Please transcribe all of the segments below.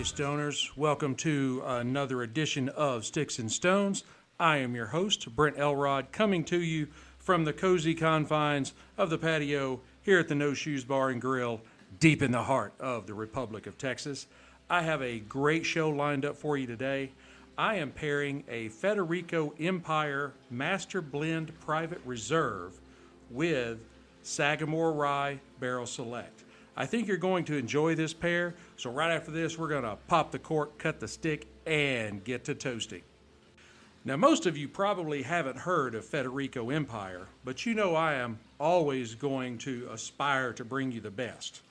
Stoners, welcome to another edition of Sticks-n-Stonez. I am your host, Brent Elrod, coming to you from the cozy confines of the patio here at the No Shoes Bar and Grill, deep in the heart of the Republic of Texas. I have a great show lined up for you today. I am pairing a Federico Empire Master Blend Private Reserve with Sagamore Rye Barrel Select. I think you're going to enjoy this pair, so right after this, we're going to pop the cork, cut the stick, and get to toasting. Now, most of you probably haven't heard of Federico Empire, but you know I am always going to aspire to bring you the best.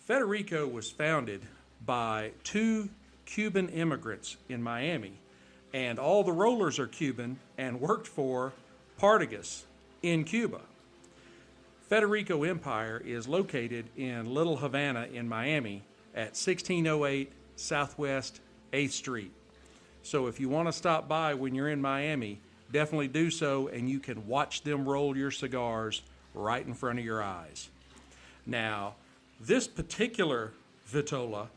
Federico was founded by two Cuban immigrants in Miami, and all the rollers are Cuban and worked for Partagas in Cuba. Federico Empire is located in Little Havana in Miami at 1608 Southwest 8th Street. So if you want to stop by when you're in Miami, definitely do so, and you can watch them roll your cigars right in front of your eyes. Now, this particular Vitola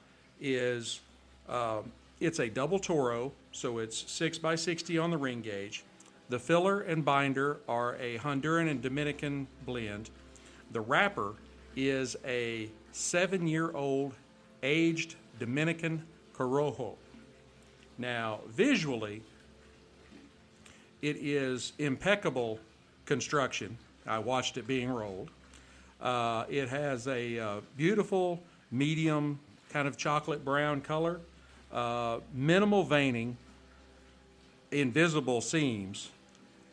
is, it's a double Toro, so it's 6x60 on the ring gauge. The filler and binder are a Honduran and Dominican blend. The wrapper is a 7-year-old aged Dominican Corojo. Now, visually, it is impeccable construction. I watched it being rolled. It has a beautiful medium kind of chocolate brown color, minimal veining, invisible seams,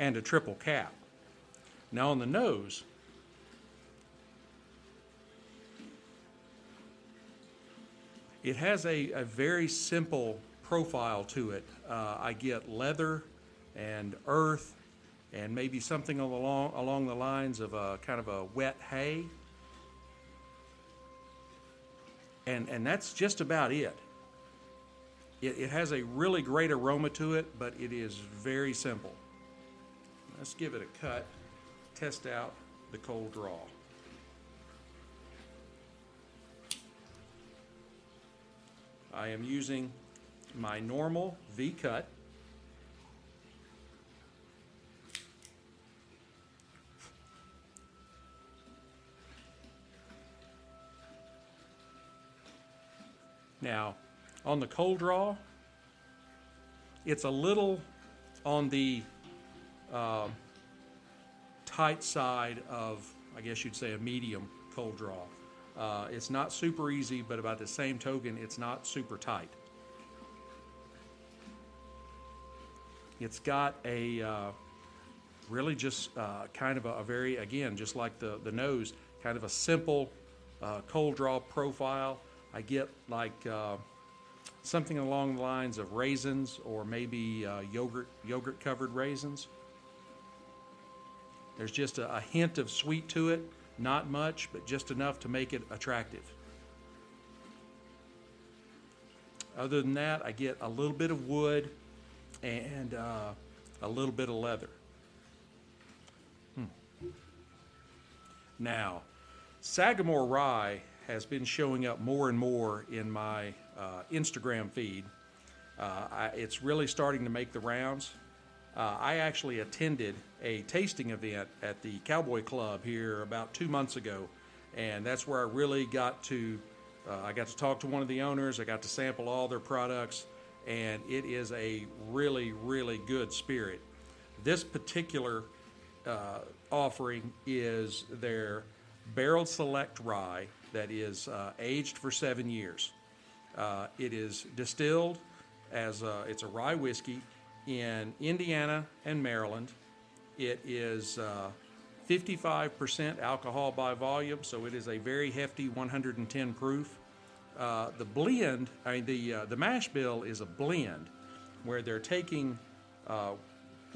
and a triple cap. Now on the nose, it has a very simple profile to it. I get leather and earth and maybe something along the lines of a kind of a wet hay. And that's just about it. It has a really great aroma to it, but it is very simple. Let's give it a cut, test out the cold draw. I am using my normal V-cut. Now, on the cold draw, it's a little on the tight side of, I guess you'd say, a medium cold draw. It's not super easy, but by the same token, it's not super tight. It's got a really just kind of a very, again, just like the nose, kind of a simple cold draw profile. I get like something along the lines of raisins or maybe yogurt covered raisins. There's just a hint of sweet to it. Not much, but just enough to make it attractive. Other than that, I get a little bit of wood and a little bit of leather. Now, Sagamore Rye has been showing up more and more in my Instagram feed. It's really starting to make the rounds. I actually attended a tasting event at the Cowboy Club here about 2 months ago, and that's where I really got to talk to one of the owners. I got to sample all their products, and it is a really, really good spirit. This particular offering is their Barrel Select Rye that is aged for 7 years. It is distilled as it's a rye whiskey in Indiana and Maryland. It is 55% alcohol by volume, so it is a very hefty 110 proof. The blend, I mean, the mash bill is a blend where they're taking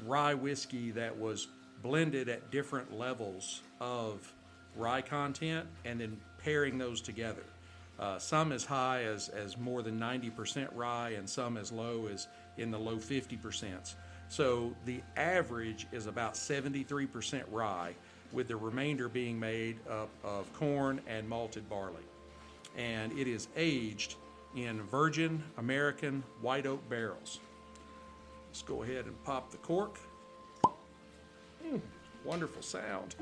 rye whiskey that was blended at different levels of rye content and then pairing those together. Some as high as more than 90% rye and some as low as in the low 50%. So the average is about 73% rye, with the remainder being made up of corn and malted barley. And it is aged in virgin American white oak barrels. Let's go ahead and pop the cork. Wonderful sound.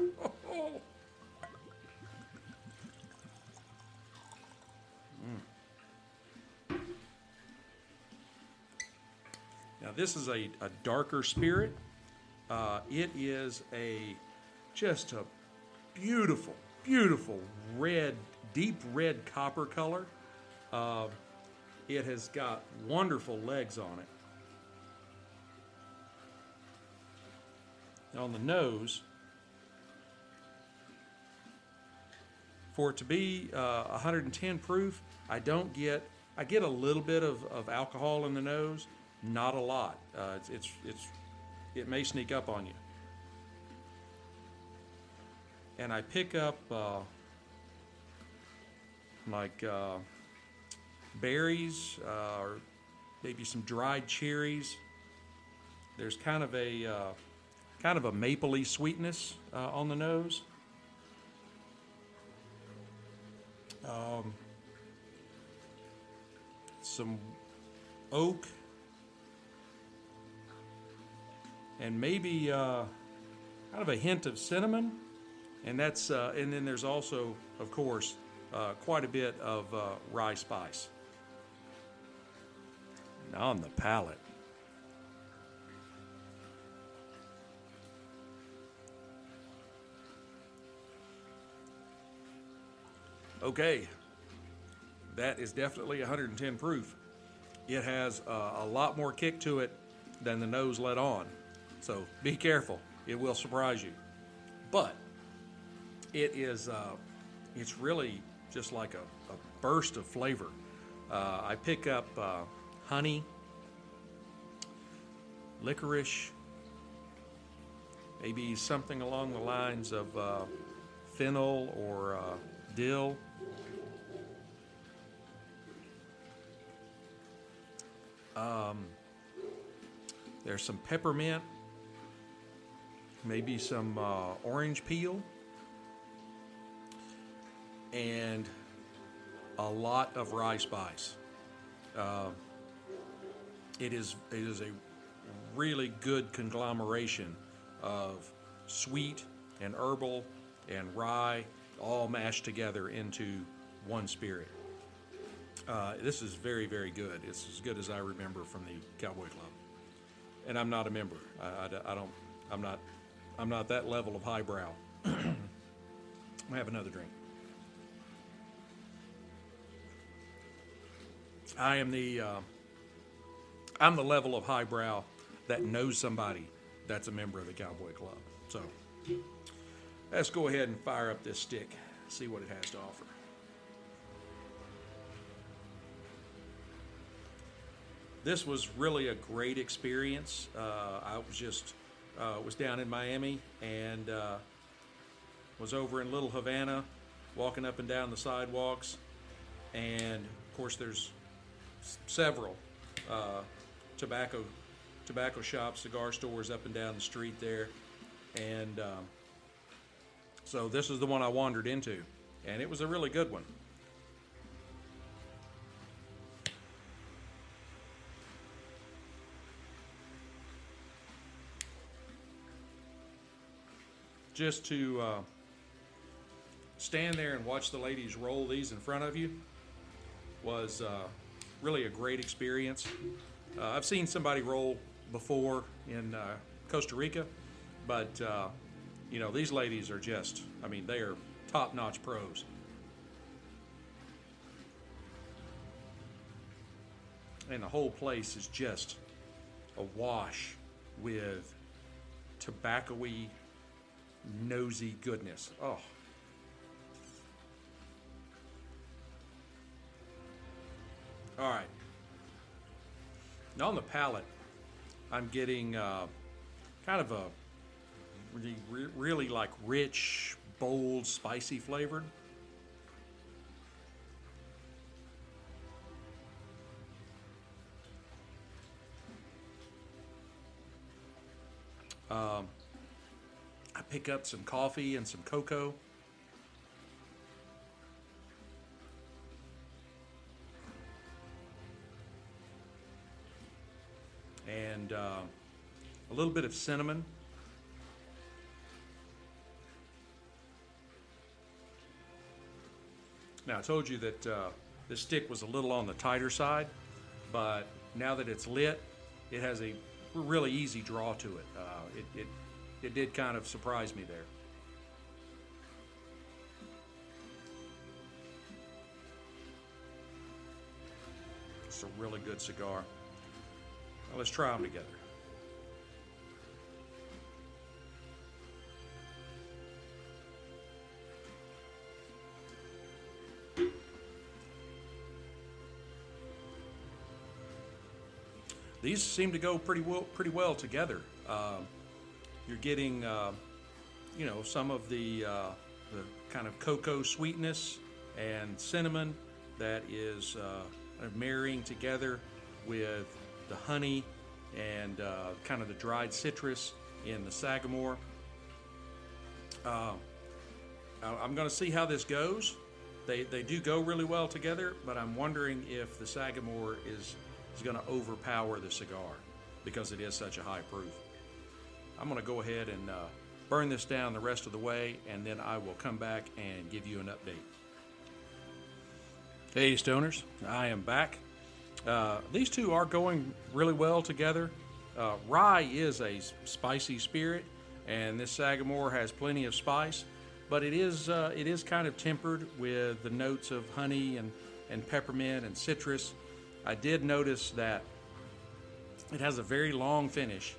Now this is a darker spirit. It is just a beautiful, beautiful red, deep red copper color. It has got wonderful legs on it. On the nose, for it to be 110 proof, I get a little bit of alcohol in the nose, not a lot. It may sneak up on you. And I pick up berries or maybe some dried cherries. There's kind of a mapley sweetness on the nose. Some oak, and maybe kind of a hint of cinnamon, and and then there's also, of course, quite a bit of rye spice. Now on the palate. Okay, that is definitely 110 proof. It has a lot more kick to it than the nose let on, so be careful. It will surprise you. But it's really just like a burst of flavor. I pick up honey, licorice, maybe something along the lines of fennel or dill. There's some peppermint, maybe some orange peel, and a lot of rye spice. It is a really good conglomeration of sweet and herbal and rye all mashed together into one spirit. This is very, very good. It's as good as I remember from the Cowboy Club. And I'm not a member. I'm not that level of highbrow. I have another drink. I'm the level of highbrow that knows somebody that's a member of the Cowboy Club. So let's go ahead and fire up this stick, see what it has to offer. This was really a great experience. I was down in Miami and was over in Little Havana, walking up and down the sidewalks, and of course there's several tobacco shops, cigar stores up and down the street there, and so this is the one I wandered into, and it was a really good one. Just to stand there and watch the ladies roll these in front of you was really a great experience. I've seen somebody roll before in Costa Rica, but these ladies are just, they are top-notch pros. And the whole place is just awash with tobacco-y, nosy goodness. Oh. All right. Now on the palate, I'm getting kind of a really like rich, bold, spicy flavored. I pick up some coffee and some cocoa. And a little bit of cinnamon. Now, I told you that this stick was a little on the tighter side, but now that it's lit, it has a really easy draw to it. It did kind of surprise me there. It's a really good cigar. Now let's try them together. These seem to go pretty well together. You're getting, you know, some of the kind of cocoa sweetness and cinnamon that is marrying together with the honey and kind of the dried citrus in the Sagamore. I'm going to see how this goes. They do go really well together, but I'm wondering if the Sagamore is going to overpower the cigar because it is such a high proof. I'm going to go ahead and burn this down the rest of the way, and then I will come back and give you an update. Hey Stoners, I am back. These two are going really well together. Rye is a spicy spirit, and this Sagamore has plenty of spice, but it is kind of tempered with the notes of honey and peppermint and citrus. I did notice that it has a very long finish,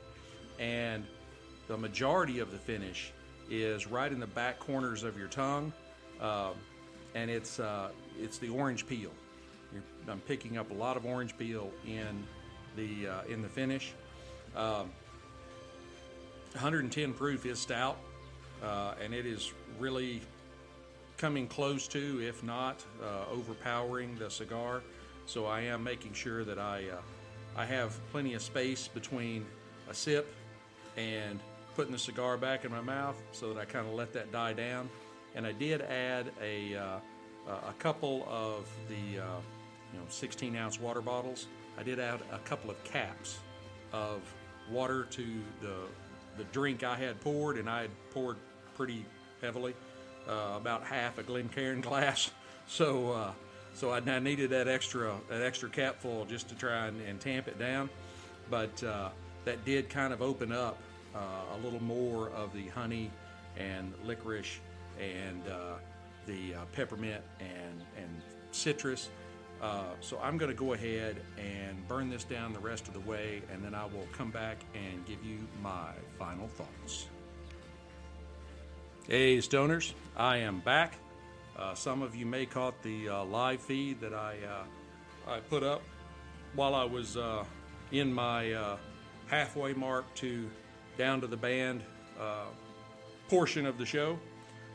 and the majority of the finish is right in the back corners of your tongue, and it's the orange peel. I'm picking up a lot of orange peel in the finish. 110 proof is stout, and it is really coming close to, if not overpowering the cigar. So I am making sure that I have plenty of space between a sip and putting the cigar back in my mouth, so that I kind of let that die down. And I did add a couple of the 16-ounce water bottles. I did add a couple of caps of water to the drink I had poured, and I had poured pretty heavily, about half a Glencairn glass. So I needed that extra cap full just to try and tamp it down, but that did kind of open up a little more of the honey and licorice and the peppermint and citrus. So I'm going to go ahead and burn this down the rest of the way, and then I will come back and give you my final thoughts. Hey Stoners, I am back. Some of you may caught the live feed that I put up while I was in my halfway mark to down to the band portion of the show.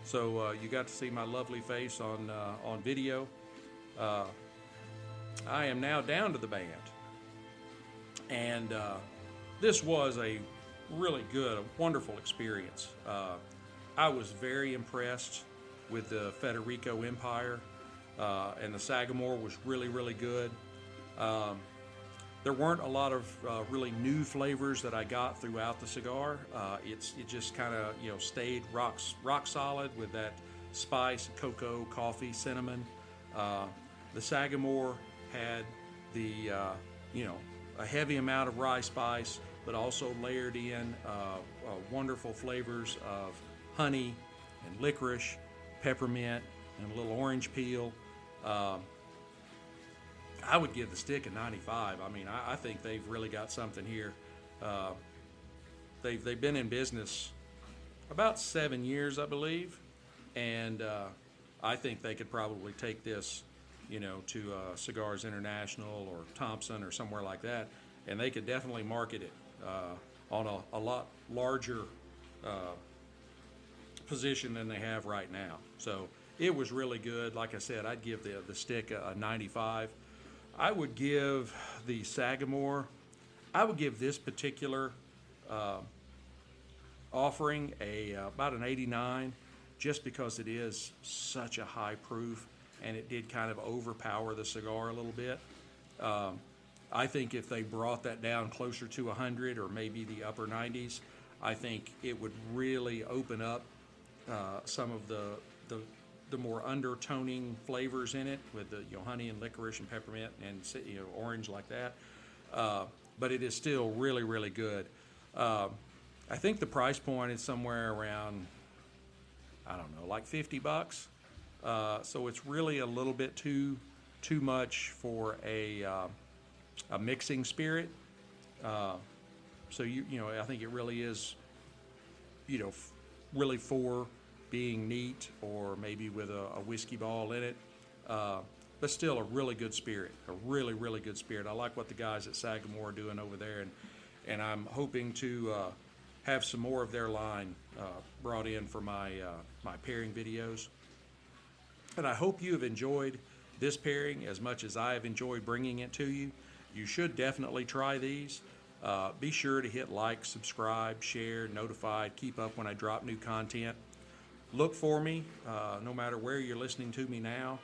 So you got to see my lovely face on video. I am now down to the band, and this was a really good, a wonderful experience. I was very impressed with the Federico Empire, and the Sagamore was really, really good. There weren't a lot of really new flavors that I got throughout the cigar. It just kind of stayed rock solid with that spice, cocoa, coffee, cinnamon. The Sagamore had the a heavy amount of rye spice, but also layered in wonderful flavors of honey and licorice, peppermint, and a little orange peel. I would give the stick a 95. I mean, I think they've really got something here. They've been in business about 7 years, I believe, and I think they could probably take this, to Cigars International or Thompson or somewhere like that, and they could definitely market it on a lot larger position than they have right now. So it was really good. Like I said, I'd give the stick a 95. I would give the Sagamore, I would give this particular offering about an 89, just because it is such a high proof and it did kind of overpower the cigar a little bit. I think if they brought that down closer to 100 or maybe the upper 90s, I think it would really open up some of the more undertoning flavors in it with the honey and licorice and peppermint and orange like that. But it is still really, really good. I think the price point is somewhere around, I don't know, like $50. So it's really a little bit too much for a mixing spirit. So I think it really is, really for being neat or maybe with a whiskey ball in it. But still a really good spirit, a really, really good spirit. I like what the guys at Sagamore are doing over there, and I'm hoping to have some more of their line brought in for my pairing videos. And I hope you have enjoyed this pairing as much as I have enjoyed bringing it to you. You should definitely try these. Be sure to hit like, subscribe, share, notified, keep up when I drop new content. Look for me, no matter where you're listening to me now.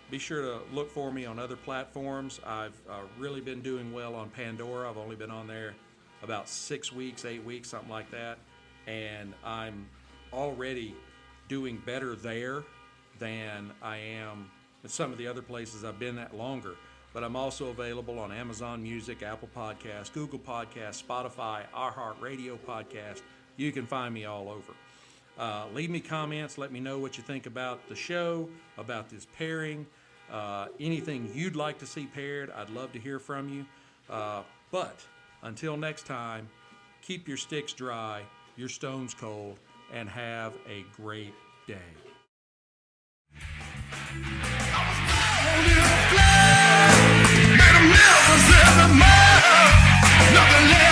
Be sure to look for me on other platforms. I've really been doing well on Pandora. I've only been on there about 6 weeks, 8 weeks, something like that. And I'm already doing better there than I am at some of the other places I've been at longer. But I'm also available on Amazon Music, Apple Podcasts, Google Podcasts, Spotify, iHeartRadio Podcast. You can find me all over. Leave me comments. Let me know what you think about the show, about this pairing, anything you'd like to see paired. I'd love to hear from you. But until next time, keep your sticks dry, your stones cold, and have a great day. Nothing less.